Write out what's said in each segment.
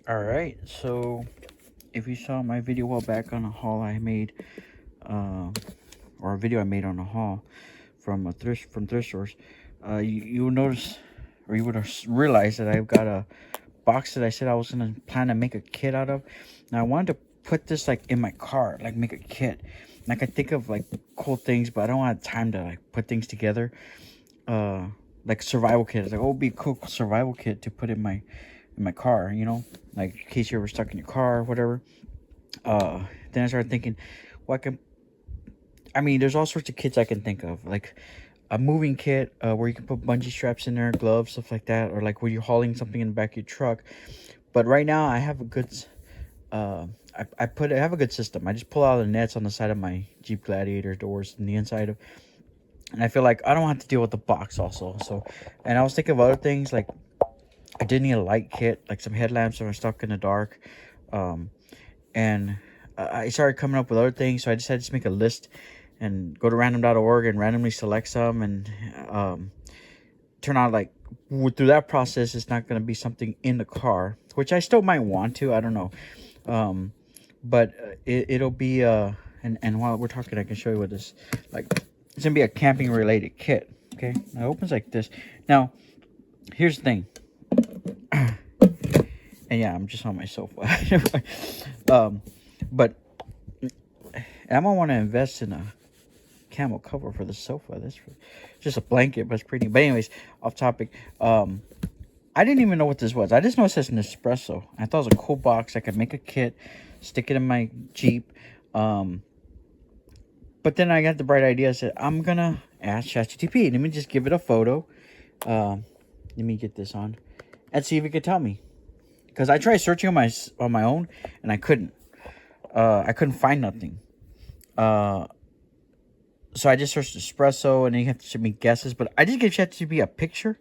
Alright, so if you saw my video a while back on a haul I made, or a video I made on a haul from thrift stores, you will notice, or you would have realized that I've got a box that I said I was gonna plan to make a kit out of. Now I wanted to put this like in my car, like make a kit. And I could think of like cool things, but I don't have time to like put things together. Like survival kit. It's like, oh, it'd be a cool survival kit to put in my car, like in case you're ever stuck in your car or whatever. Then I started thinking, well, there's all sorts of kits I can think of, like a moving kit, where you can put bungee straps in there, gloves, stuff like that, or like where you're hauling something in the back of your truck. But right now I have a good, I have a good system. I just pull out the nets on the side of my Jeep Gladiator doors and the inside of, and I feel like I don't have to deal with the box also. So, and I was thinking of other things, like I did need a light kit, like some headlamps if I'm stuck in the dark. And I started coming up with other things, so I decided to make a list and go to random.org and randomly select some, and turn out like through that process it's not going to be something in the car, which I still might want to, I don't know. But it'll be and while we're talking I can show you what this, like, it's gonna be a camping related kit. Okay, now it opens like this. Now here's the thing. And yeah, I'm just on my sofa. But I'm gonna want to invest in a camel cover for the sofa. That's just a blanket, but it's pretty. But anyways, off topic. I didn't even know what this was. I just know it says Nespresso. I thought it was a cool box. I could make a kit, stick it in my Jeep. But then I got the bright idea. I said, I'm gonna ask ChatGPT. Let me just give it a photo. Let me get this on and see if it could tell me. Because I tried searching on my own and I couldn't. I couldn't find nothing. So I just searched espresso, and then you have to make guesses. But I just gave ChatGPT a picture,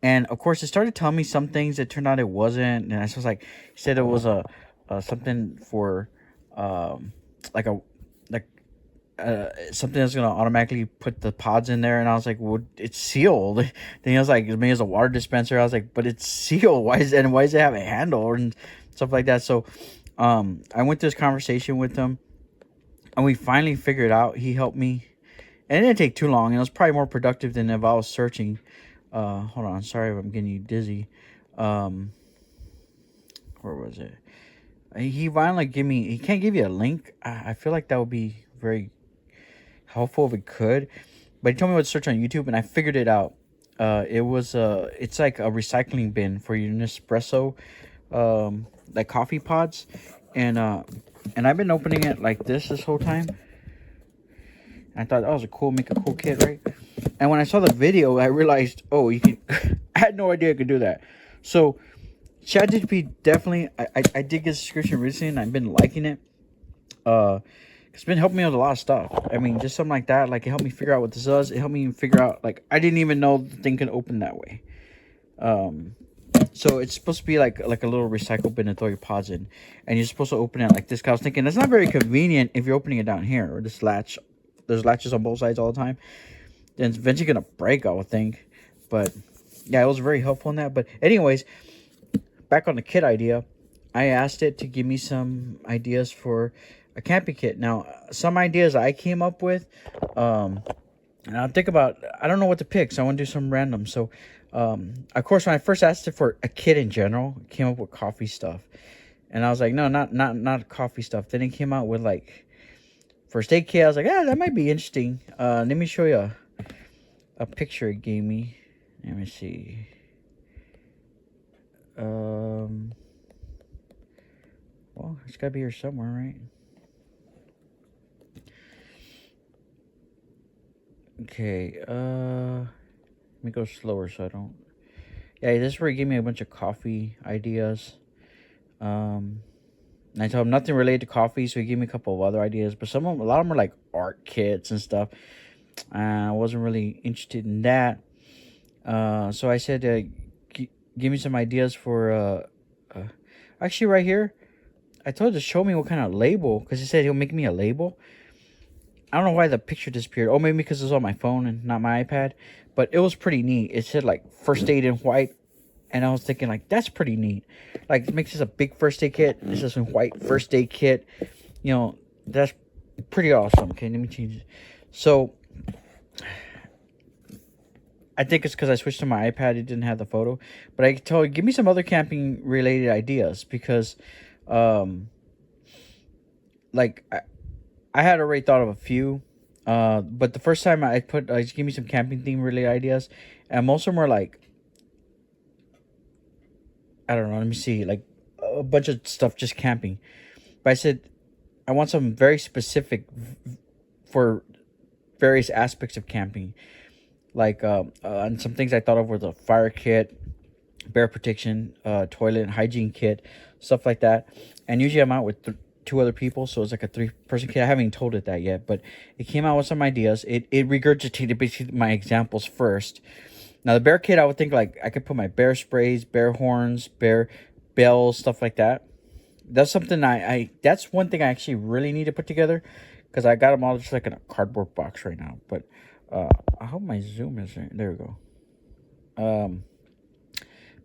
and of course it started telling me some things. It turned out it wasn't, and I was like, he said it was a something for like a something that's gonna automatically put the pods in there. And I was like, well, it's sealed. Then he was like, maybe it's a water dispenser. I was like, but it's sealed. Why does it have a handle and stuff like that? So I went through this conversation with him, and we finally figured it out. He helped me, and it didn't take too long, and it was probably more productive than if I was searching. Hold on, sorry if I'm getting you dizzy. Where was it? He finally he can't give you a link. I feel like that would be very helpful if it could, but he told me what to search on YouTube, and I figured it out. It's like a recycling bin for your Nespresso, like coffee pods, and I've been opening it like this whole time. I thought that was make a cool kit, right? And when I saw the video, I realized, oh, you can. I had no idea I could do that. So ChatGPT definitely, I did get a subscription recently, and I've been liking it. It's been helping me with a lot of stuff. Just something like that. Like, it helped me figure out what this does. It helped me figure out, like, I didn't even know the thing could open that way. So it's supposed to be like a little recycle bin to throw your pods in, and you're supposed to open it like this. Cause I was thinking that's not very convenient if you're opening it down here, or this latch. There's latches on both sides all the time. Then it's eventually gonna break, I would think. But yeah, it was very helpful in that. But anyways, back on the kit idea, I asked it to give me some ideas for a camping kit. Now, some ideas I came up with, and I'll think about, I don't know what to pick, so I want to do some random. So, of course, when I first asked it for a kit in general, it came up with coffee stuff. And I was like, no, not coffee stuff. Then it came out with, like, first aid kit. I was like, that might be interesting. Let me show you a picture it gave me. Let me see. Well, it's got to be here somewhere, right? Okay, let me go slower so I don't. Yeah, this is where he gave me a bunch of coffee ideas. And I told him nothing related to coffee, so he gave me a couple of other ideas. But a lot of them are like art kits and stuff. I wasn't really interested in that. So I said, give me some ideas for. Actually, right here, I told him to show me what kind of label, because he said he'll make me a label. I don't know why the picture disappeared. Oh, maybe because it's on my phone and not my iPad. But it was pretty neat. It said, like, first aid in white. And I was thinking, like, that's pretty neat. Like, it makes this a big first aid kit. This is a white first aid kit. You know, that's pretty awesome. Okay, let me change it. So, I think it's because I switched to my iPad. It didn't have the photo. But I told you, give me some other camping-related ideas. Because, like, I had already thought of a few. But the first time I just give me some camping theme-related ideas. And most of them are, like, I don't know. Let me see. Like a bunch of stuff just camping. But I said I want some very specific for various aspects of camping. Like and some things I thought of were the fire kit, bear protection, toilet and hygiene kit, stuff like that. And usually I'm out with two other people, so it's like a 3-person kit. I haven't even told it that yet, but it came out with some ideas. It regurgitated basically my examples first. Now the bear kit, I would think like I could put my bear sprays, bear horns, bear bells, stuff like that. That's something I that's one thing I actually really need to put together, because I got them all just like in a cardboard box right now. But I hope my zoom is there. There we go.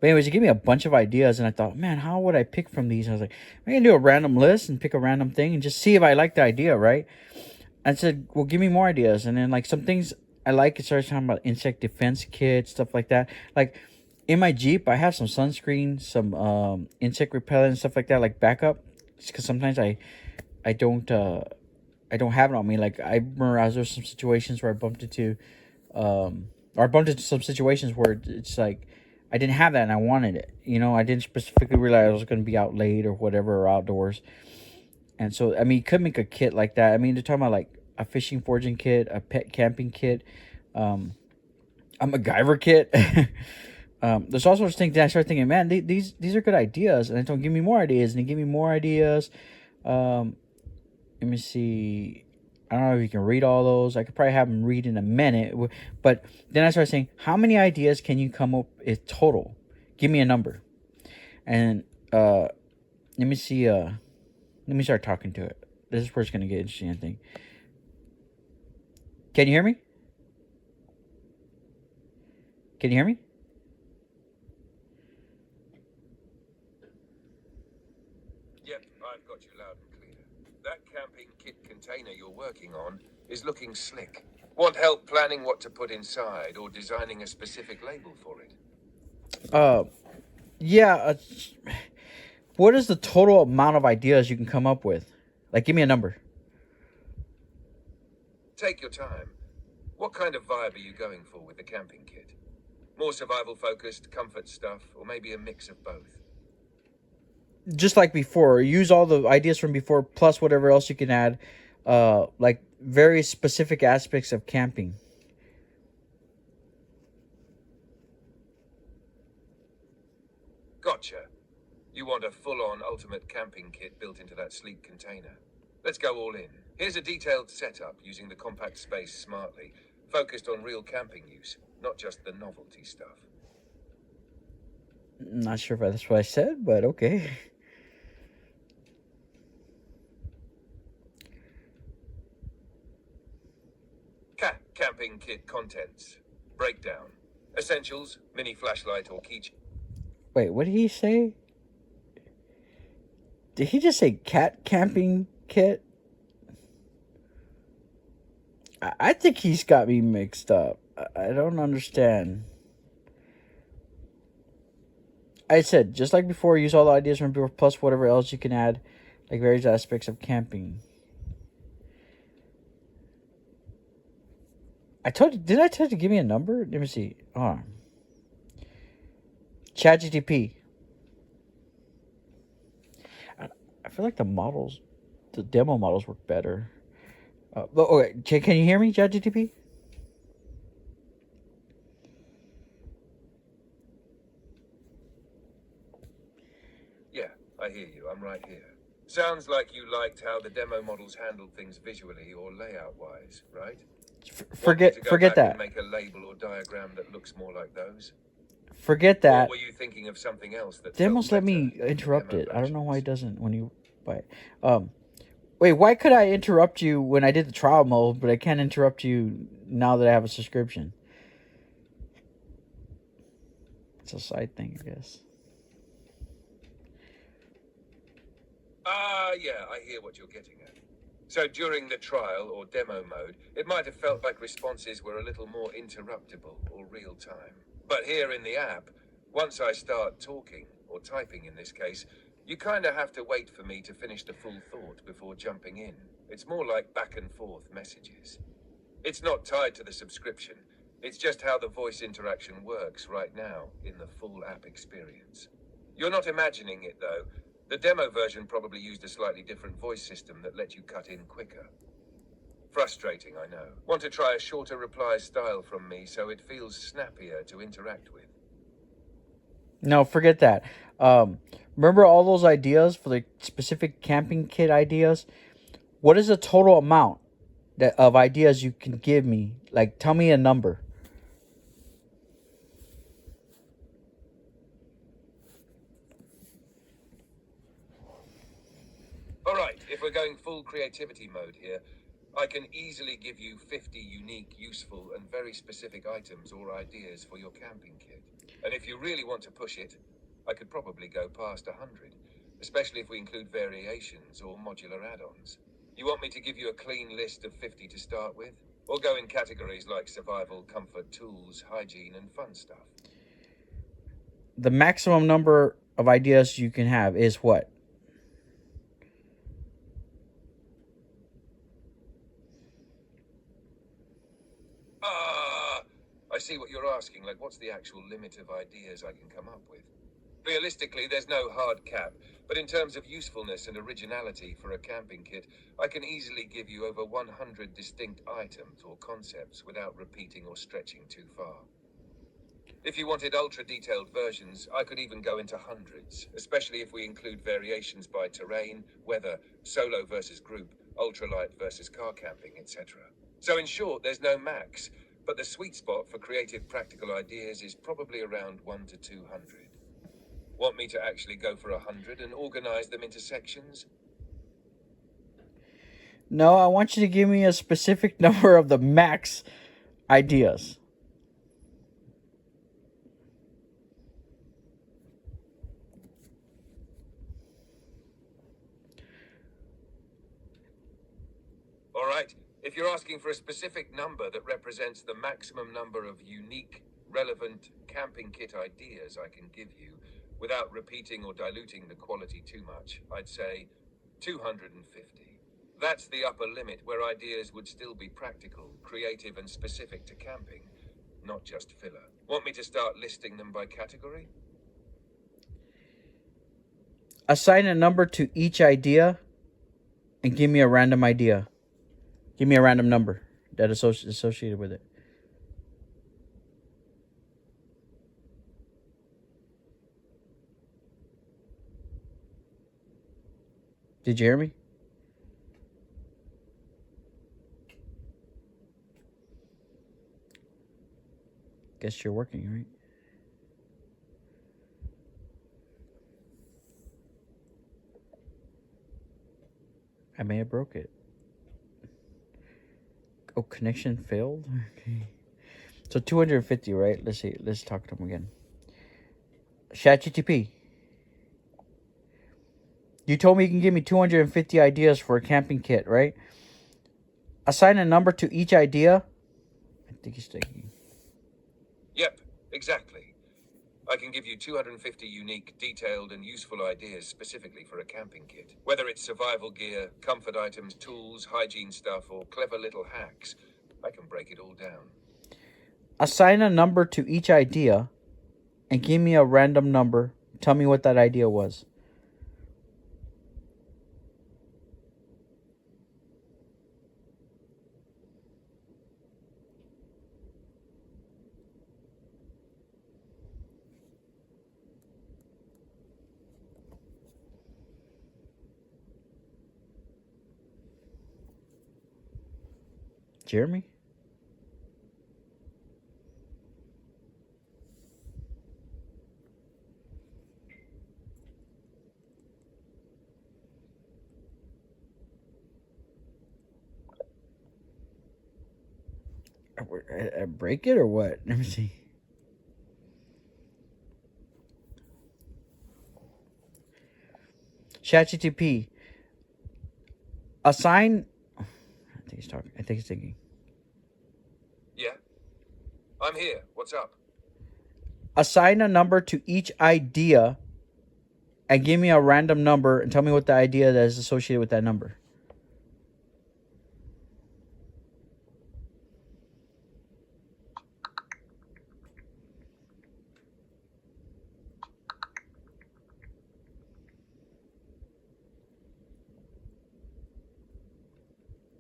But anyways, you gave me a bunch of ideas, and I thought, man, how would I pick from these? I was like, I'm gonna do a random list and pick a random thing and just see if I like the idea, right? I said, well, give me more ideas. And then, like, some things I like, it started talking about insect defense kits, stuff like that. Like, in my Jeep, I have some sunscreen, some insect repellent, stuff like that, like backup. Just because sometimes I don't have it on me. Like, I remember there was some situations where I bumped into, or I bumped into some situations where it's like, I didn't have that and I wanted it. You know, I didn't specifically realize I was going to be out late or whatever, or outdoors. And so, I mean, you could make a kit like that. I mean, they're talking about like a fishing foraging kit, a pet camping kit, a MacGyver kit. There's all sorts of things that I started thinking, man, these are good ideas. And I told him, give me more ideas. And he gave me more ideas. Let me see. I don't know if you can read all those. I could probably have them read in a minute. But then I started saying, how many ideas can you come up with total? Give me a number. And let me see. Let me start talking to it. This is where it's going to get interesting, I think. Can you hear me? Can you hear me? Yep, I've got you loud and clear. That camping kit container you're working on is looking slick. Want help planning what to put inside or designing a specific label for it? Yeah. What is the total amount of ideas you can come up with? Like, give me a number. Take your time. What kind of vibe are you going for with the camping kit? More survival-focused, comfort stuff, or maybe a mix of both? Just like before, use all the ideas from before plus whatever else you can add. Like very specific aspects of camping. Gotcha. You want a full-on ultimate camping kit built into that sleek container. Let's go all in. Here's a detailed setup using the compact space smartly, focused on real camping use, not just the novelty stuff. Not sure if that's what I said, but okay. Camping kit contents. Breakdown. Essentials, mini flashlight or keychain. Wait, what did he say? Did he just say cat camping kit? I think he's got me mixed up. I don't understand. I said, just like before, use all the ideas from before plus whatever else you can add, like various aspects of camping. Did I tell you to give me a number? Let me see. Hold on. ChatGPT. I feel like the demo models work better. Okay, can you hear me, ChatGPT? Yeah, I hear you. I'm right here. Sounds like you liked how the demo models handled things visually or layout-wise, right? Forget that. And make a label or diagram that looks more like those. Forget that. Or were you thinking of something else that They almost let me interrupt it. I don't know why it doesn't when you buy it. Wait, why could I interrupt you when I did the trial mode, but I can't interrupt you now that I have a subscription? It's a side thing, I guess. Yeah, I hear what you're getting at. So during the trial or demo mode, it might have felt like responses were a little more interruptible or real time. But here in the app, once I start talking, or typing in this case, you kind of have to wait for me to finish the full thought before jumping in. It's more like back and forth messages. It's not tied to the subscription. It's just how the voice interaction works right now in the full app experience. You're not imagining it though. The demo version probably used a slightly different voice system that let you cut in quicker. Frustrating, I know. Want to try a shorter reply style from me so it feels snappier to interact with? No, forget that. Remember all those ideas for the specific camping kit ideas? What is the total amount of ideas you can give me? Like, tell me a number. All right, if we're going full creativity mode here, I can easily give you 50 unique, useful, and very specific items or ideas for your camping kit. And if you really want to push it, I could probably go past 100, especially if we include variations or modular add-ons. You want me to give you a clean list of 50 to start with? Or go in categories like survival, comfort, tools, hygiene, and fun stuff? The maximum number of ideas you can have is what? Ah, I see what you're asking. Like, what's the actual limit of ideas I can come up with? Realistically, there's no hard cap, but in terms of usefulness and originality for a camping kit, I can easily give you over 100 distinct items or concepts without repeating or stretching too far. If you wanted ultra-detailed versions, I could even go into hundreds, especially if we include variations by terrain, weather, solo versus group, ultralight versus car camping, etc. So in short, there's no max, but the sweet spot for creative practical ideas is probably around 1 to 200. Want me to actually go for 100 and organize them into sections? No, I want you to give me a specific number of the max ideas. All right, if you're asking for a specific number that represents the maximum number of unique, relevant camping kit ideas I can give you without repeating or diluting the quality too much, I'd say 250. That's the upper limit where ideas would still be practical, creative, and specific to camping, not just filler. Want me to start listing them by category? Assign a number to each idea and give me a random idea. Give me a random number that is associated with it. Did you hear me? Guess you're working, right? I may have broke it. Oh, connection failed? Okay. So 250, right? Let's see. Let's talk to him again. ChatGPT. You told me you can give me 250 ideas for a camping kit, right? Assign a number to each idea. I think he's taking. Yep, exactly. I can give you 250 unique, detailed, and useful ideas specifically for a camping kit. Whether it's survival gear, comfort items, tools, hygiene stuff, or clever little hacks, I can break it all down. Assign a number to each idea and give me a random number. Tell me what that idea was. Jeremy? Break it or what? Let me see. ChatGPT, assign. I think he's talking. I think he's thinking. Yeah? I'm here. What's up? Assign a number to each idea and give me a random number and tell me what the idea that is associated with that number.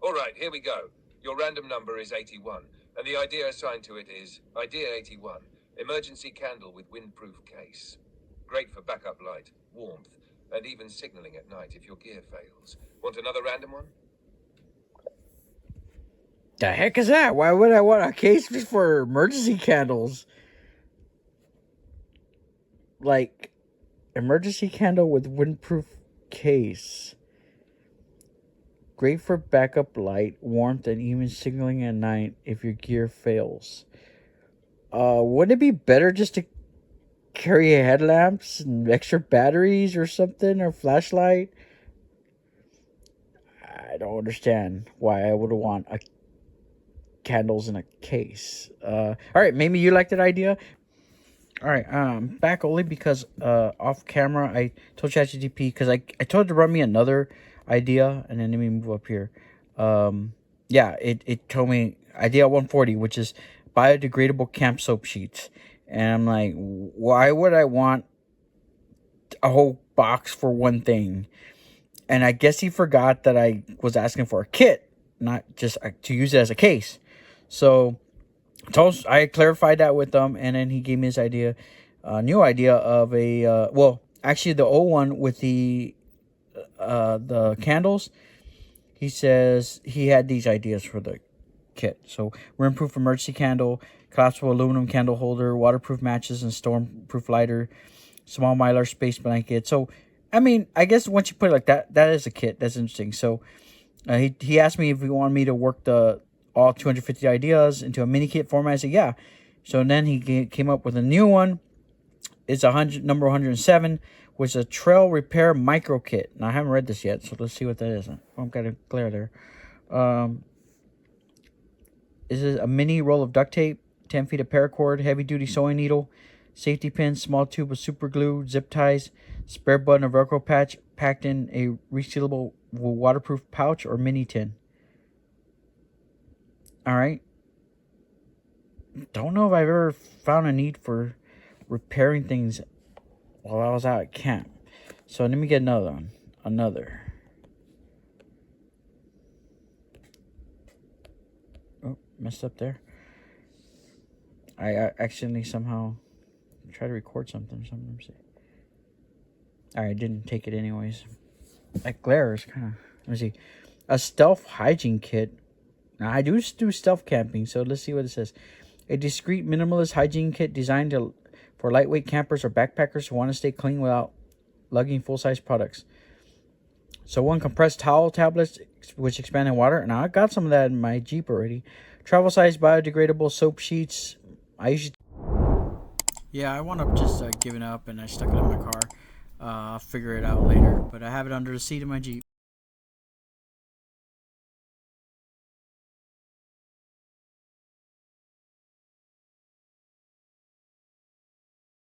All right, here we go. Your random number is 81, and the idea assigned to it is Idea 81, emergency candle with windproof case. Great for backup light, warmth, and even signaling at night if your gear fails. Want another random one? The heck is that? Why would I want a case for emergency candles? Like, emergency candle with windproof case. Great for backup light, warmth, and even signaling at night if your gear fails. Wouldn't it be better just to carry headlamps and extra batteries or something, or flashlight? I don't understand why I would want a candles in a case. All right, maybe you like that idea. All right, back only because off camera I told ChatGPT, because I told it to run me another idea, and then let me move up here. Yeah, it told me idea 140, which is biodegradable camp soap sheets, and I'm like, why would I want a whole box for one thing? And I guess he forgot that I was asking for a kit, not just to use it as a case. So I clarified that with them, and then he gave me this idea, new idea of a well, actually the old one with the candles. He says he had these ideas for the kit. So rimproof emergency candle, collapsible aluminum candle holder, waterproof matches and stormproof lighter, small mylar space blanket. So I mean, I guess once you put it like that, that is a kit. That's interesting. So he asked me if he wanted me to work all 250 ideas into a mini kit format. I said, yeah. So then he came up with a new one. It's number 107, which is a trail repair micro kit. Now I haven't read this yet, so let's see what that is. I've got a glare there. This is a mini roll of duct tape, 10 feet of paracord, heavy duty sewing needle, safety pins, small tube of super glue, zip ties, spare button of Velcro patch, packed in a resealable waterproof pouch or mini tin. All right. Don't know if I've ever found a need for repairing things while I was out at camp. So let me get another one. Oh, messed up there. I accidentally somehow tried to record something. All right, didn't take it anyways. That glare is kind of... Let me see. A stealth hygiene kit. Now, I do stealth camping, so let's see what it says. A discreet minimalist hygiene kit designed for lightweight campers or backpackers who want to stay clean without lugging full-size products. So 1 compressed towel tablets, which expand in water. Now, I got some of that in my Jeep already. Travel-size biodegradable soap sheets. Yeah, I wound up just giving up, and I stuck it in my car. I'll figure it out later. But I have it under the seat of my Jeep.